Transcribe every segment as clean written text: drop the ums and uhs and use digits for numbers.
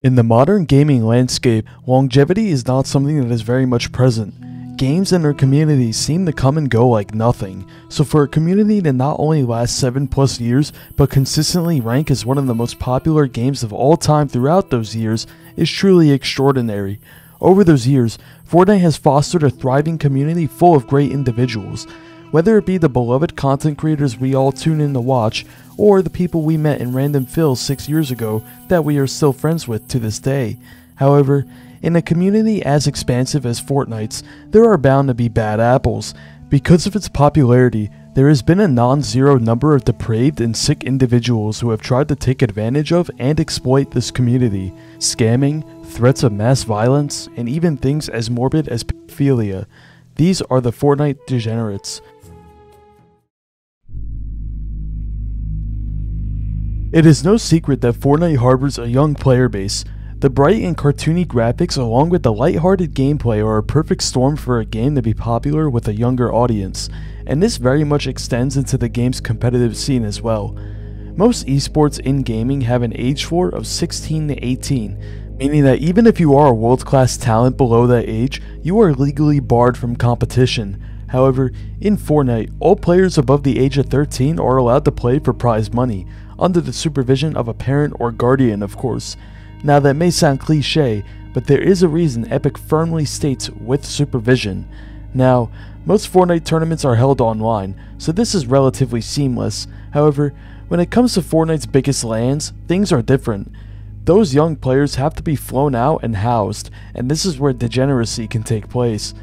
In the modern gaming landscape, longevity is not something that is very much present. Games and their communities seem to come and go like nothing, so for a community to not only last 7+ years, but consistently rank as one of the most popular games of all time throughout those years is truly extraordinary. Over those years, Fortnite has fostered a thriving community full of great individuals. Whether it be the beloved content creators we all tune in to watch, or the people we met in random fills 6 years ago that we are still friends with to this day. However, in a community as expansive as Fortnite's, there are bound to be bad apples. Because of its popularity, there has been a non-zero number of depraved and sick individuals who have tried to take advantage of and exploit this community. Scamming, threats of mass violence, and even things as morbid as pedophilia. These are the Fortnite Degenerates. It is no secret that Fortnite harbors a young player base. The bright and cartoony graphics along with the lighthearted gameplay are a perfect storm for a game to be popular with a younger audience, and this very much extends into the game's competitive scene as well. Most esports in gaming have an age floor of 16 to 18, meaning that even if you are a world-class talent below that age, you are legally barred from competition. However, in Fortnite, all players above the age of 13 are allowed to play for prize money, under the supervision of a parent or guardian, of course. Now that may sound cliche, but there is a reason Epic firmly states with supervision. Now, most Fortnite tournaments are held online, so this is relatively seamless. However, when it comes to Fortnite's biggest LANs, things are different. Those young players have to be flown out and housed, and this is where degeneracy can take place.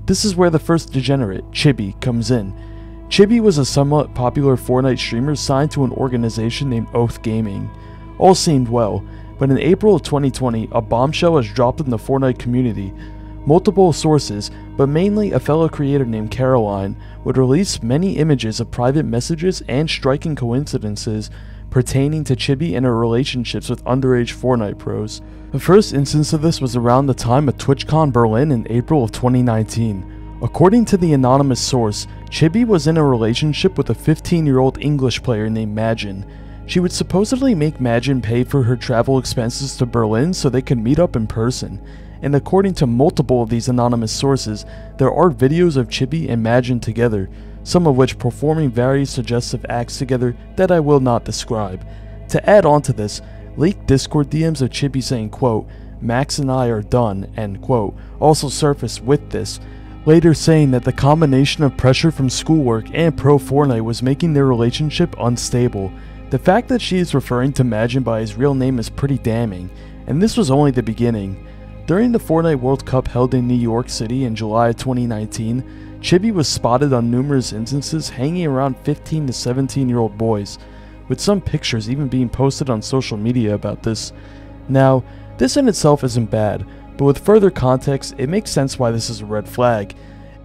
This is where the first degenerate, Chibi, comes in. Chibi was a somewhat popular Fortnite streamer signed to an organization named Oath Gaming. All seemed well, but in April of 2020, a bombshell was dropped in the Fortnite community. Multiple sources, but mainly a fellow creator named Caravan, would release many images of private messages and striking coincidences pertaining to Chibi and her relationships with underage Fortnite pros. The first instance of this was around the time of TwitchCon Berlin in April of 2019. According to the anonymous source, Chibi was in a relationship with a 15-year-old English player named Majin. She would supposedly make Majin pay for her travel expenses to Berlin so they could meet up in person. And according to multiple of these anonymous sources, there are videos of Chibi and Majin together, some of which performing various suggestive acts together that I will not describe. To add on to this, leaked Discord DMs of Chibi saying, quote, "Max and I are done," end quote, also surfaced with this, later saying that the combination of pressure from schoolwork and pro Fortnite was making their relationship unstable. The fact that she is referring to Majin by his real name is pretty damning, and this was only the beginning. During the Fortnite World Cup held in New York City in July 2019, Chibi was spotted on numerous instances hanging around 15 to 17-year-old boys, with some pictures even being posted on social media about this. Now, this in itself isn't bad, but with further context, it makes sense why this is a red flag.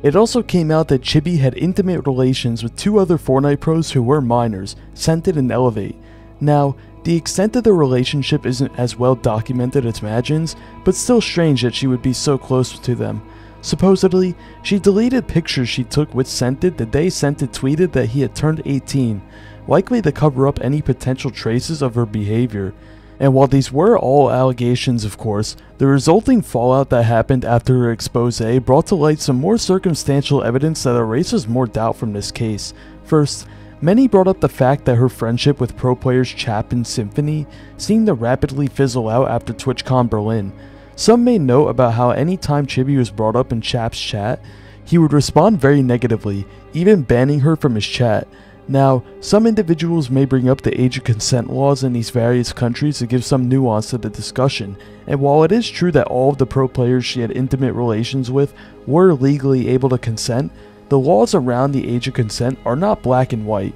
It also came out that Chibi had intimate relations with two other Fortnite pros who were minors, Scented and Elevate. Now, the extent of the relationship isn't as well documented as Majin's, but still strange that she would be so close to them. Supposedly, she deleted pictures she took with Scented the day Scented tweeted that he had turned 18, likely to cover up any potential traces of her behavior. And while these were all allegations, of course, the resulting fallout that happened after her expose brought to light some more circumstantial evidence that erases more doubt from this case. First, many brought up the fact that her friendship with pro players Chap and Symphony seemed to rapidly fizzle out after TwitchCon Berlin. Some made note about how any time Chibi was brought up in Chap's chat, he would respond very negatively, even banning her from his chat. Now, some individuals may bring up the age of consent laws in these various countries to give some nuance to the discussion, and while it is true that all of the pro players she had intimate relations with were legally able to consent, the laws around the age of consent are not black and white.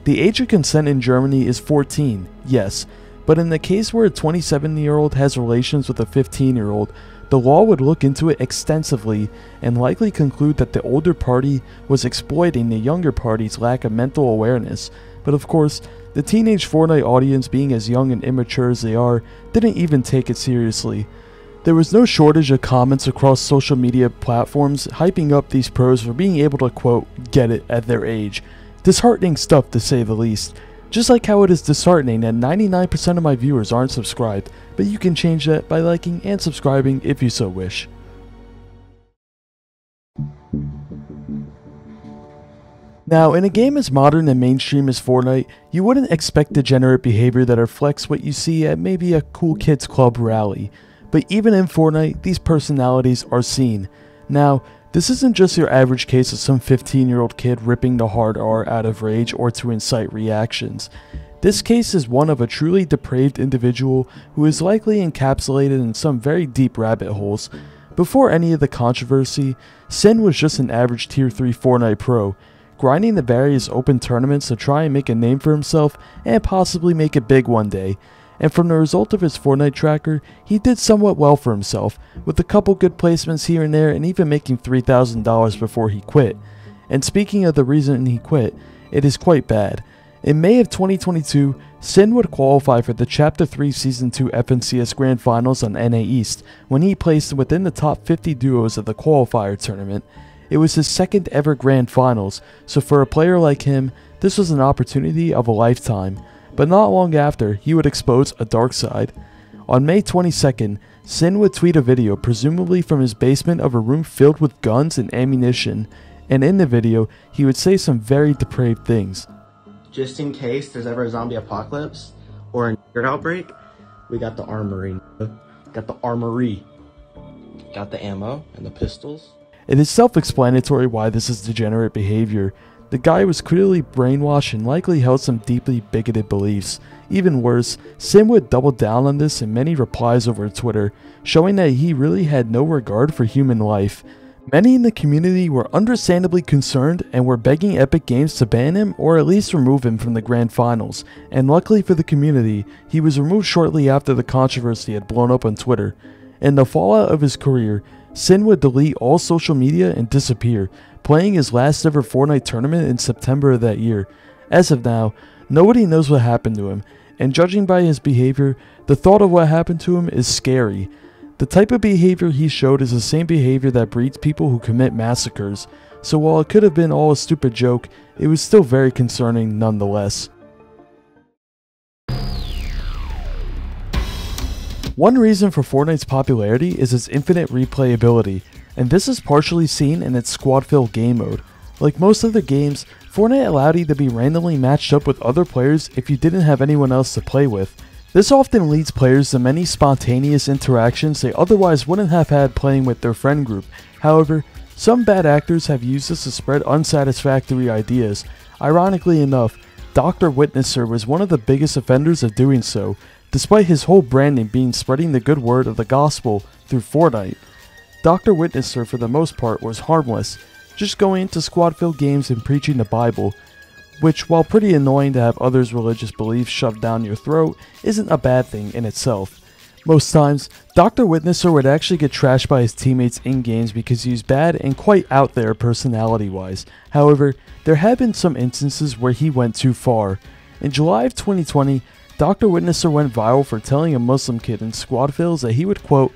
The age of consent in Germany is 14, yes, but in the case where a 27-year-old has relations with a 15-year-old, the law would look into it extensively and likely conclude that the older party was exploiting the younger party's lack of mental awareness. But of course, the teenage Fortnite audience, being as young and immature as they are, didn't even take it seriously. There was no shortage of comments across social media platforms hyping up these pros for being able to, quote, get it at their age. Disheartening stuff to say the least. Just like how it is disheartening that 99% of my viewers aren't subscribed, but you can change that by liking and subscribing if you so wish. Now, in a game as modern and mainstream as Fortnite, you wouldn't expect degenerate behavior that reflects what you see at maybe a cool kids club rally. But even in Fortnite, these personalities are seen. Now, this isn't just your average case of some 15-year-old kid ripping the hard R out of rage or to incite reactions. This case is one of a truly depraved individual who is likely encapsulated in some very deep rabbit holes. Before any of the controversy, Sin was just an average tier 3 Fortnite pro, grinding the various open tournaments to try and make a name for himself and possibly make it big one day. And from the result of his Fortnite tracker, he did somewhat well for himself, with a couple good placements here and there and even making $3,000 before he quit. And speaking of the reason he quit, it is quite bad. In May of 2022, Sin would qualify for the Chapter 3 Season 2 FNCS Grand Finals on NA East, when he placed within the top 50 duos of the qualifier tournament. It was his second ever Grand Finals, so for a player like him, this was an opportunity of a lifetime. But not long after, he would expose a dark side. On May 22nd, Sin would tweet a video presumably from his basement of a room filled with guns and ammunition, and in the video, he would say some very depraved things. Just in case there's ever a zombie apocalypse or a nuclear outbreak, we got the armory. Got the armory. Got the ammo and the pistols. It is self-explanatory why this is degenerate behavior. The guy was clearly brainwashed and likely held some deeply bigoted beliefs. Even worse, Sin would double down on this in many replies over Twitter, showing that he really had no regard for human life. Many in the community were understandably concerned and were begging Epic Games to ban him or at least remove him from the Grand Finals, and luckily for the community, he was removed shortly after the controversy had blown up on Twitter. In the fallout of his career, Sin would delete all social media and disappear, playing his last ever Fortnite tournament in September of that year. As of now, nobody knows what happened to him, and judging by his behavior, the thought of what happened to him is scary. The type of behavior he showed is the same behavior that breeds people who commit massacres, so while it could have been all a stupid joke, it was still very concerning nonetheless. One reason for Fortnite's popularity is its infinite replayability, and this is partially seen in its squad-filled game mode. Like most other games, Fortnite allowed you to be randomly matched up with other players if you didn't have anyone else to play with. This often leads players to many spontaneous interactions they otherwise wouldn't have had playing with their friend group. However, some bad actors have used this to spread unsatisfactory ideas. Ironically enough, DrWitnesser was one of the biggest offenders of doing so, despite his whole branding being spreading the good word of the gospel through Fortnite. DrWitnesser for the most part was harmless, just going into squad-filled games and preaching the Bible, which, while pretty annoying to have others' religious beliefs shoved down your throat, isn't a bad thing in itself. Most times, DrWitnesser would actually get trashed by his teammates in games because he's bad and quite out there personality-wise. However, there have been some instances where he went too far. In July of 2020, DrWitnesser went viral for telling a Muslim kid in squad fills that he would, quote,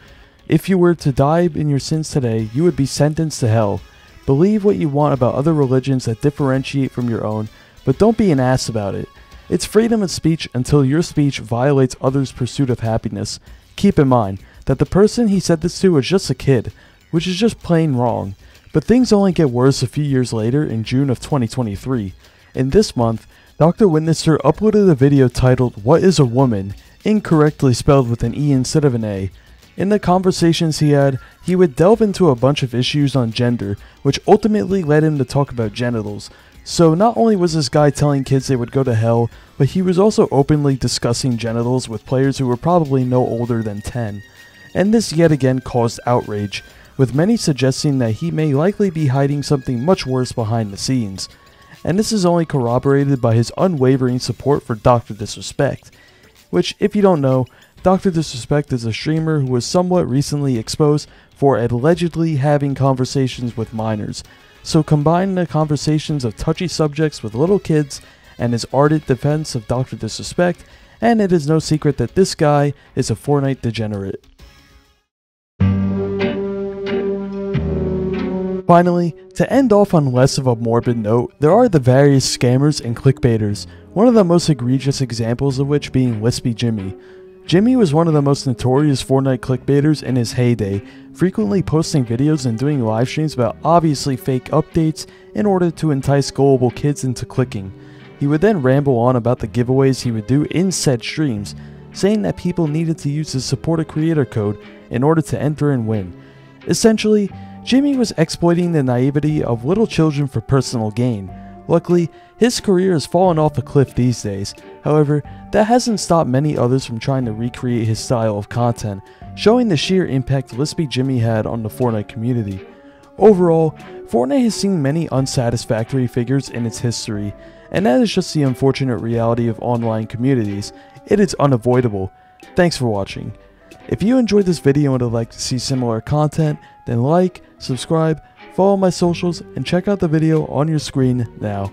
"If you were to die in your sins today, you would be sentenced to hell. Believe what you want about other religions that differentiate from your own, but don't be an ass about it. It's freedom of speech until your speech violates others' pursuit of happiness. Keep in mind that the person he said this to was just a kid, which is just plain wrong. But things only get worse a few years later in June of 2023. In this month, DrWitnesser uploaded a video titled "What is a Woman?" incorrectly spelled with an E instead of an A. In the conversations he had, he would delve into a bunch of issues on gender, which ultimately led him to talk about genitals. So not only was this guy telling kids they would go to hell, but he was also openly discussing genitals with players who were probably no older than 10. And this yet again caused outrage, with many suggesting that he may likely be hiding something much worse behind the scenes. And this is only corroborated by his unwavering support for Dr. Disrespect, which, if you don't know, Dr. Disrespect is a streamer who was somewhat recently exposed for allegedly having conversations with minors. So combine the conversations of touchy subjects with little kids and his ardent defense of Dr. Disrespect, and it is no secret that this guy is a Fortnite degenerate. Finally, to end off on less of a morbid note, there are the various scammers and clickbaiters, one of the most egregious examples of which being LispyJimmy. Jimmy was one of the most notorious Fortnite clickbaiters in his heyday, frequently posting videos and doing live streams about obviously fake updates in order to entice gullible kids into clicking. He would then ramble on about the giveaways he would do in said streams, saying that people needed to use his supporter creator code in order to enter and win. Essentially, Jimmy was exploiting the naivety of little children for personal gain. Luckily, his career has fallen off a cliff these days. However, that hasn't stopped many others from trying to recreate his style of content, showing the sheer impact LispyJimmy had on the Fortnite community. Overall, Fortnite has seen many unsatisfactory figures in its history, and that is just the unfortunate reality of online communities. It is unavoidable. Thanks for watching. If you enjoyed this video and would like to see similar content, then like, subscribe, follow my socials, and check out the video on your screen now.